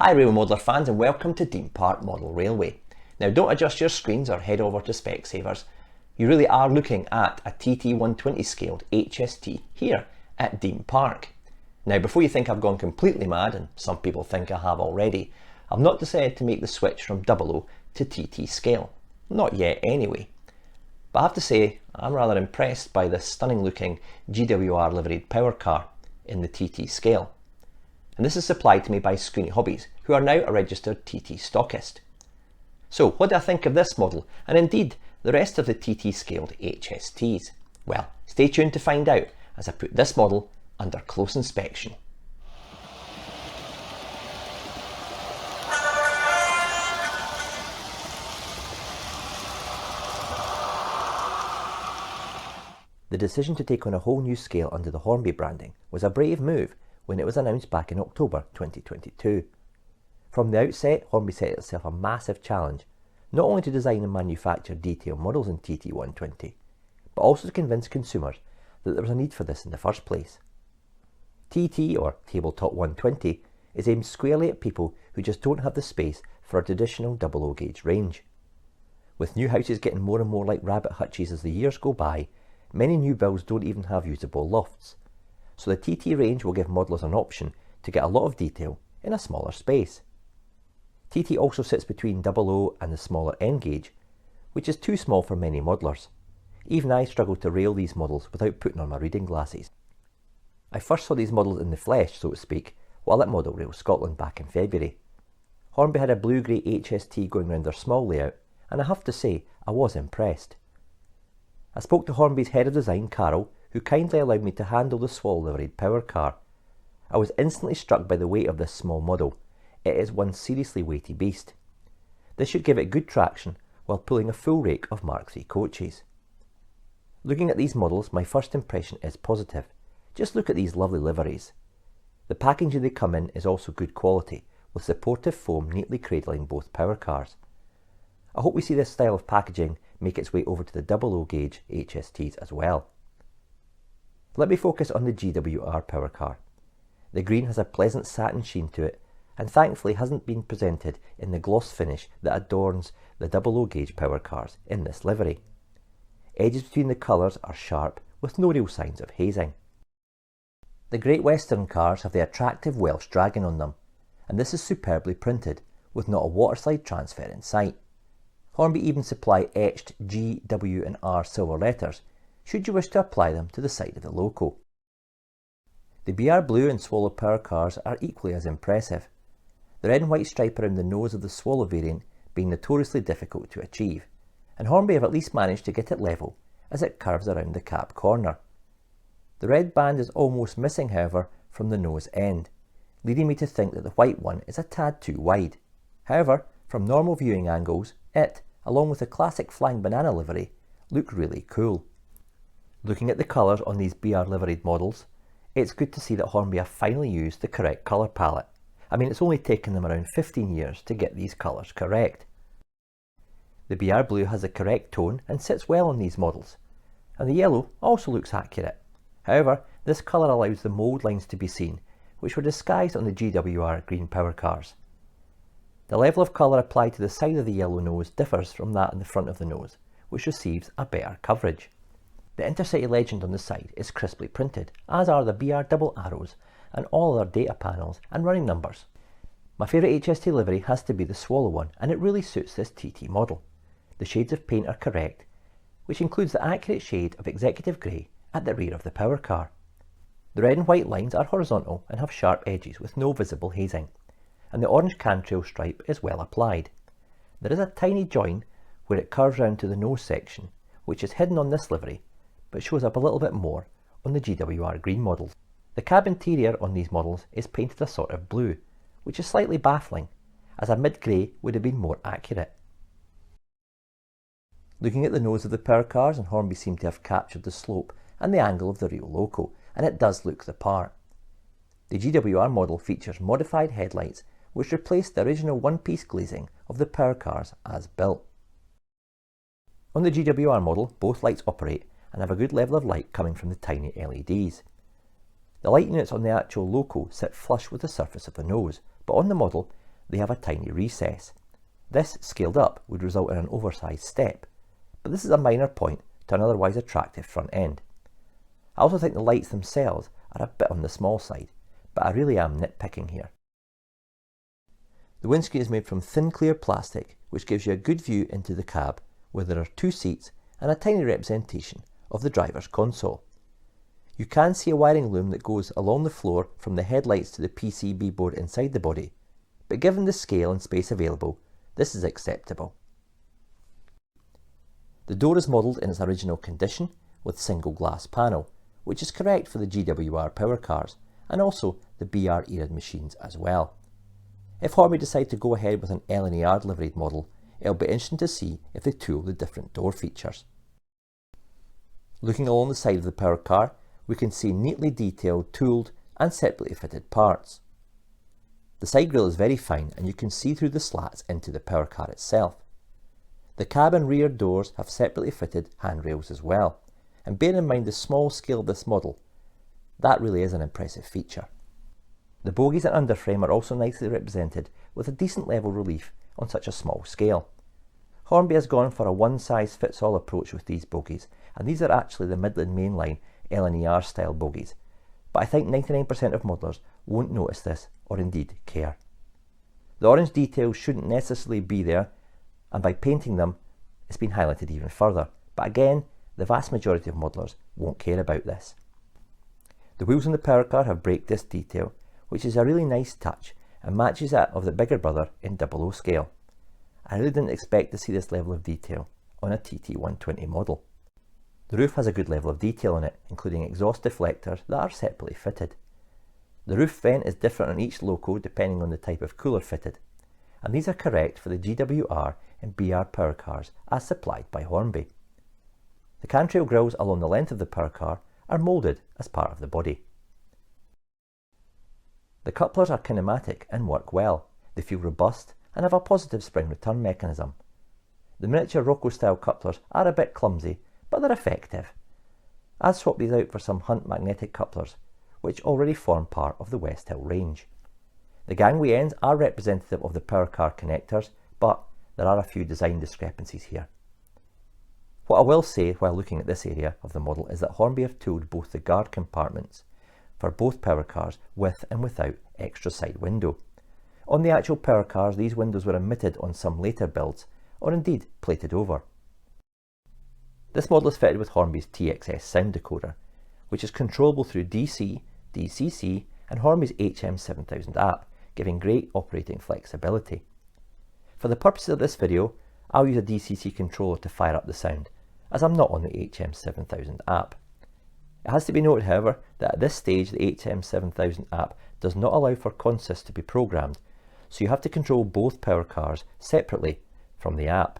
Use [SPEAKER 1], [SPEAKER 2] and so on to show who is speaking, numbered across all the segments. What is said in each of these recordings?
[SPEAKER 1] Hi Rail Modeler fans and welcome to Dean Park Model Railway. Now don't adjust your screens or head over to Specsavers. You really are looking at a TT120 scaled HST here at Dean Park. Now before you think I've gone completely mad, and some people think I have already, I've not decided to make the switch from 00 to TT scale. Not yet anyway. But I have to say I'm rather impressed by this stunning looking GWR liveried power car in the TT scale. And this is supplied to me by Screeny Hobbies, who are now a registered TT stockist. So what do I think of this model, and indeed the rest of the TT scaled HSTs? Well, stay tuned to find out as I put this model under close inspection. The decision to take on a whole new scale under the Hornby branding was a brave move when it was announced back in October 2022. From the outset, Hornby set itself a massive challenge, not only to design and manufacture detailed models in TT120, but also to convince consumers that there was a need for this in the first place. TT, or Tabletop 120, is aimed squarely at people who just don't have the space for a traditional 00 gauge range. With new houses getting more and more like rabbit hutches as the years go by, many new builds don't even have usable lofts. So the TT range will give modelers an option to get a lot of detail in a smaller space. TT also sits between 00 and the smaller N gauge, which is too small for many modelers. Even I struggled to rail these models without putting on my reading glasses. I first saw these models in the flesh, so to speak, while at Model Rail Scotland back in February. Hornby had a blue-grey HST going round their small layout, and I have to say I was impressed. I spoke to Hornby's head of design, Carol, who kindly allowed me to handle the Swallow liveried power car. I was instantly struck by the weight of this small model. It is one seriously weighty beast. This should give it good traction while pulling a full rake of MK3 Coaches. Looking at these models, my first impression is positive. Just look at these lovely liveries. The packaging they come in is also good quality, with supportive foam neatly cradling both power cars. I hope we see this style of packaging make its way over to the 00 gauge HSTs as well. Let me focus on the GWR power car. The green has a pleasant satin sheen to it, and thankfully hasn't been presented in the gloss finish that adorns the 00 gauge power cars in this livery. Edges between the colours are sharp, with no real signs of hazing. The Great Western cars have the attractive Welsh dragon on them, and this is superbly printed, with not a waterslide transfer in sight. Hornby even supply etched G, W and R silver letters, should you wish to apply them to the side of the logo. The BR Blue and Swallow power cars are equally as impressive, the red and white stripe around the nose of the Swallow variant being notoriously difficult to achieve, and Hornby have at least managed to get it level as it curves around the cab corner. The red band is almost missing, however, from the nose end, leading me to think that the white one is a tad too wide. However, from normal viewing angles, it, along with the classic flying banana livery, look really cool. Looking at the colours on these BR liveried models, it's good to see that Hornby have finally used the correct colour palette. I mean, it's only taken them around 15 years to get these colours correct. The BR Blue has the correct tone and sits well on these models, and the yellow also looks accurate. However, this colour allows the mould lines to be seen, which were disguised on the GWR green power cars. The level of colour applied to the side of the yellow nose differs from that in the front of the nose, which receives a better coverage. The Intercity legend on the side is crisply printed, as are the BR double arrows and all other data panels and running numbers. My favourite HST livery has to be the Swallow one, and it really suits this TT model. The shades of paint are correct, which includes the accurate shade of executive grey at the rear of the power car. The red and white lines are horizontal and have sharp edges with no visible hazing, and the orange cantrail stripe is well applied. There is a tiny join where it curves round to the nose section, which is hidden on this livery, but shows up a little bit more on the GWR green models. The cab interior on these models is painted a sort of blue, which is slightly baffling, as a mid-grey would have been more accurate. Looking at the nose of the power cars, and Hornby seem to have captured the slope and the angle of the real loco, and it does look the part. The GWR model features modified headlights which replace the original one-piece glazing of the power cars as built. On the GWR model, both lights operate and have a good level of light coming from the tiny LEDs. The light units on the actual loco sit flush with the surface of the nose, but on the model they have a tiny recess. This, scaled up, would result in an oversized step, but this is a minor point to an otherwise attractive front end. I also think the lights themselves are a bit on the small side, but I really am nitpicking here. The windscreen is made from thin clear plastic, which gives you a good view into the cab, where there are 2 seats and a tiny representation of the driver's console. You can see a wiring loom that goes along the floor from the headlights to the PCB board inside the body, but given the scale and space available, this is acceptable. The door is modelled in its original condition with single glass panel, which is correct for the GWR Power Cars and also the BR era machines as well. If Hornby decide to go ahead with an LNER liveried model, it'll be interesting to see if they tool the different door features. Looking along the side of the power car, we can see neatly detailed, tooled and separately fitted parts. The side grille is very fine and you can see through the slats into the power car itself. The cab and rear doors have separately fitted handrails as well, and bear in mind the small scale of this model, that really is an impressive feature. The bogies and underframe are also nicely represented with a decent level relief on such a small scale. Hornby has gone for a one-size-fits-all approach with these bogies, and these are actually the Midland mainline LNER style bogies, but I think 99% of modelers won't notice this or indeed care. The orange details shouldn't necessarily be there, and by painting them it's been highlighted even further, but again the vast majority of modelers won't care about this. The wheels on the power car have brake disc detail, which is a really nice touch and matches that of the bigger brother in 00 scale. I really didn't expect to see this level of detail on a TT120 model. The roof has a good level of detail on it, including exhaust deflectors that are separately fitted. The roof vent is different on each loco depending on the type of cooler fitted, and these are correct for the GWR and BR power cars as supplied by Hornby. The cantrail grills along the length of the power car are moulded as part of the body. The couplers are kinematic and work well. They feel robust and have a positive spring return mechanism. The miniature Rocco style couplers are a bit clumsy, but they're effective. I'd swap these out for some Hunt magnetic couplers, which already form part of the West Hill range. The gangway ends are representative of the power car connectors, but there are a few design discrepancies here. What I will say while looking at this area of the model is that Hornby have tooled both the guard compartments for both power cars with and without extra side window. On the actual power cars, these windows were omitted on some later builds, or indeed plated over. This model is fitted with Hornby's TXS sound decoder, which is controllable through DC, DCC and Hornby's HM7000 app, giving great operating flexibility. For the purposes of this video, I'll use a DCC controller to fire up the sound, as I'm not on the HM7000 app. It has to be noted, however, that at this stage the HM7000 app does not allow for consist to be programmed, so you have to control both power cars separately from the app.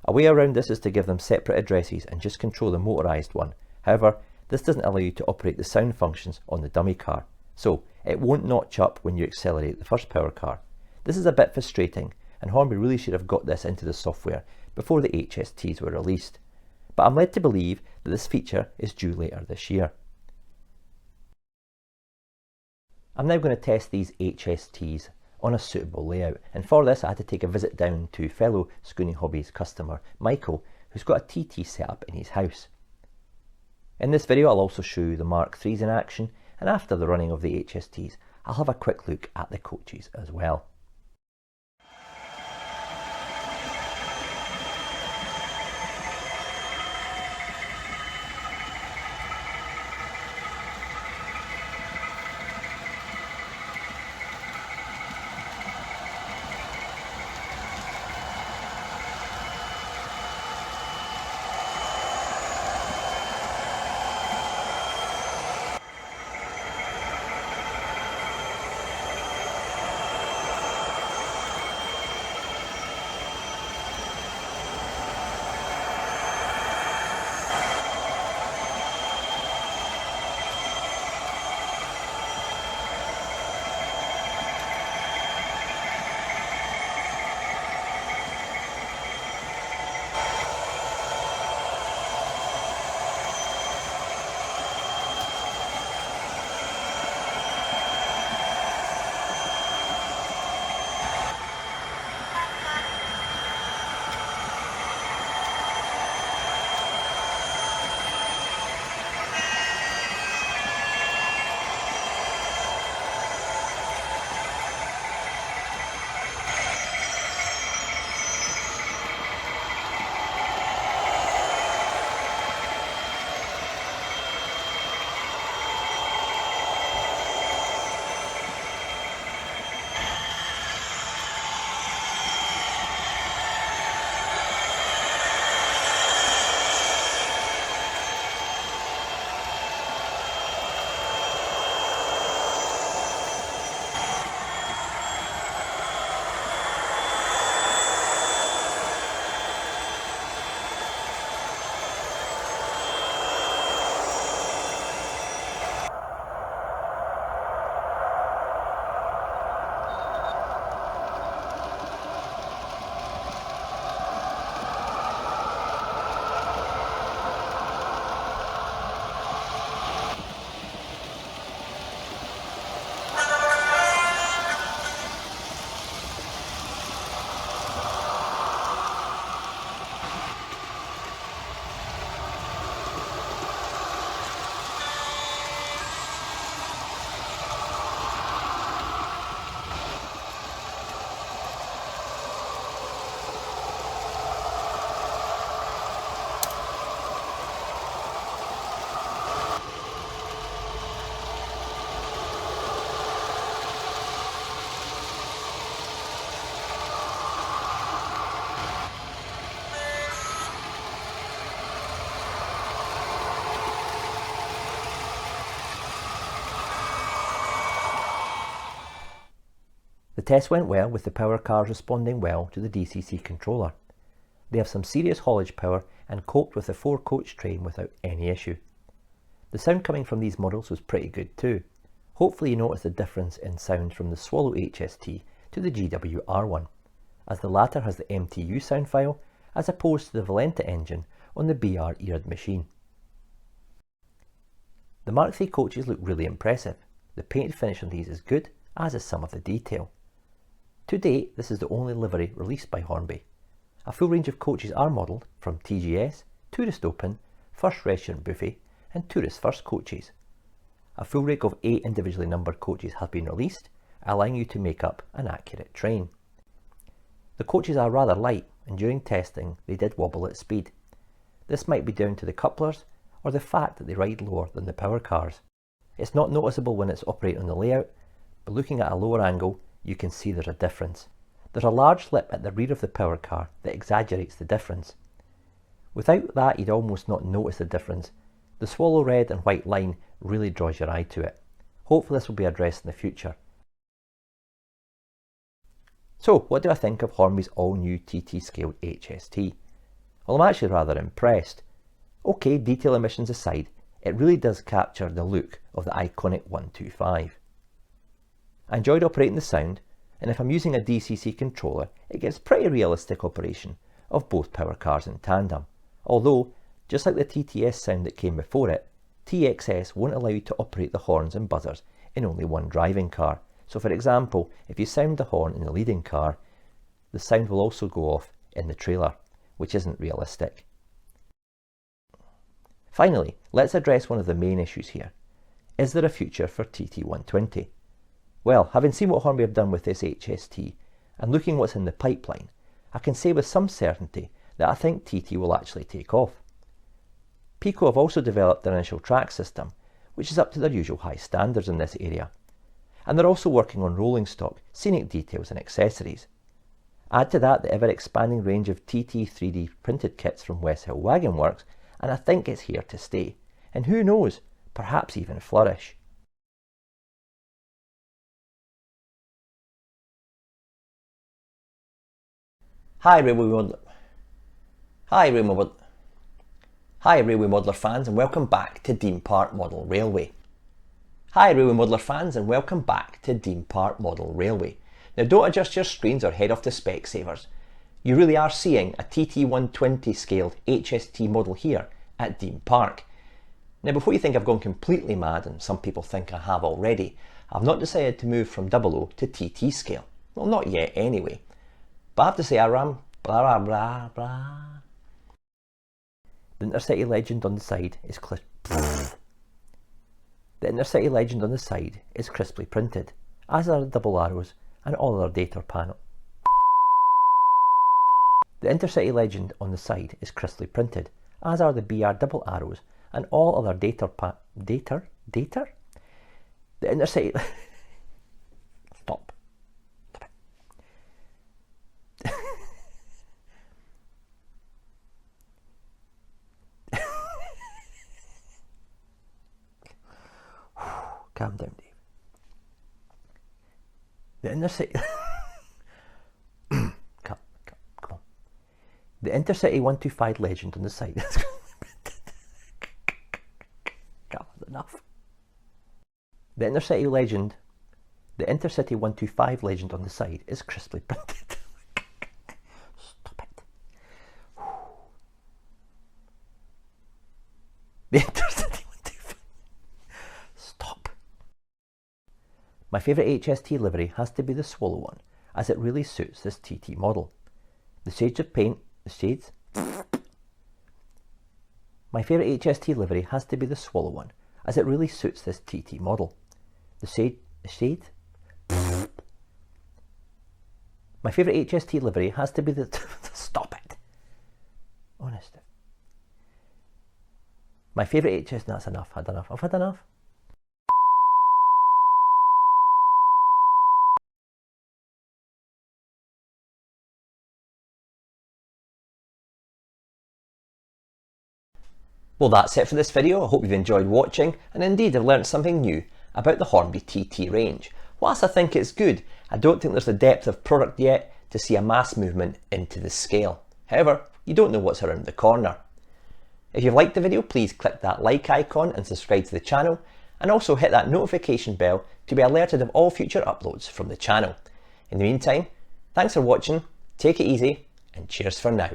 [SPEAKER 1] A way around this is to give them separate addresses and just control the motorised one. However, this doesn't allow you to operate the sound functions on the dummy car, so it won't notch up when you accelerate the first power car. This is a bit frustrating, and Hornby really should have got this into the software before the HSTs were released, but I'm led to believe that this feature is due later this year. I'm now going to test these HSTs on a suitable layout, and for this I had to take a visit down to fellow Schooning Hobbies customer Michael, who's got a TT set up in his house. In this video I'll also show you the Mark IIIs in action, and after the running of the HSTs I'll have a quick look at the coaches as well. test went well, with the Power Cars responding well to the DCC controller. They have some serious haulage power and coped with the 4-coach train without any issue. The sound coming from these models was pretty good too. Hopefully you notice the difference in sound from the Swallow HST to the GWR one, as the latter has the MTU sound file as opposed to the Valenta engine on the BR eared machine. The Mark III coaches look really impressive. The painted finish on these is good, as is some of the detail. To date, this is the only livery released by Hornby. A full range of coaches are modelled, from TGS, Tourist Open, First Restaurant Buffet and Tourist First coaches. A full rig of 8 individually numbered coaches has been released, allowing you to make up an accurate train. The coaches are rather light, and during testing they did wobble at speed. This might be down to the couplers or the fact that they ride lower than the Power Cars. It's not noticeable when it's operating on the layout, but looking at a lower angle you can see there's a difference. There's a large lip at the rear of the Power Car that exaggerates the difference. Without that you'd almost not notice the difference. The swallow red and white line really draws your eye to it. Hopefully this will be addressed in the future. So what do I think of Hornby's all new TT scaled HST? Well, I'm actually rather impressed. Okay, detail emissions aside, it really does capture the look of the iconic 125. I enjoyed operating the sound, and if I'm using a DCC controller, it gives pretty realistic operation of both Power Cars in tandem. Although, just like the TTS sound that came before it, TXS won't allow you to operate the horns and buzzers in only one driving car. So for example, if you sound the horn in the leading car, the sound will also go off in the trailer, which isn't realistic. Finally, let's address one of the main issues here. Is there a future for TT120? Well, having seen what Hornby have done with this HST and looking what's in the pipeline, I can say with some certainty that I think TT will actually take off. Pico have also developed their initial track system, which is up to their usual high standards in this area. And they're also working on rolling stock, scenic details and accessories. Add to that the ever-expanding range of TT 3D printed kits from West Hill Wagon Works, and I think it's here to stay. And who knows, perhaps even flourish. Hi Railway Modeler fans, and welcome back to Dean Park Model Railway. Hi Railway Modeler fans, and welcome back to Dean Park Model Railway. Now don't adjust your screens or head off to Specsavers. You really are seeing a TT120 scaled HST model here at Dean Park. Now before you think I've gone completely mad, and some people think I have already, I've not decided to move from 00 to TT scale. Well, not yet anyway. But I have to say I ran blah blah blah blah. The Intercity legend on the side is crisply printed, as are the double arrows and all other data panel. The Intercity legend on the side is crisply printed, as are the BR double arrows and all other data. The Intercity. Stop. Calm down, Dave. The Intercity. Come on. The Intercity 125 legend on the side is God, enough. The Intercity 125 legend on the side is crisply printed. Stop it. The Intercity 125. Stop. My favourite HST livery has to be the Swallow one, as it really suits this TT model. The shades of paint, My favourite HST livery has to be the Swallow one, as it really suits this TT model. My favourite HST livery has to be the... Stop it. Honest. My favourite HST... That's enough. I've had enough. Well, that's it for this video. I hope you've enjoyed watching and indeed have learnt something new about the Hornby TT range. Whilst I think it's good, I don't think there's the depth of product yet to see a mass movement into the scale. However, you don't know what's around the corner. If you've liked the video, please click that like icon and subscribe to the channel, and also hit that notification bell to be alerted of all future uploads from the channel. In the meantime, thanks for watching, take it easy, and cheers for now.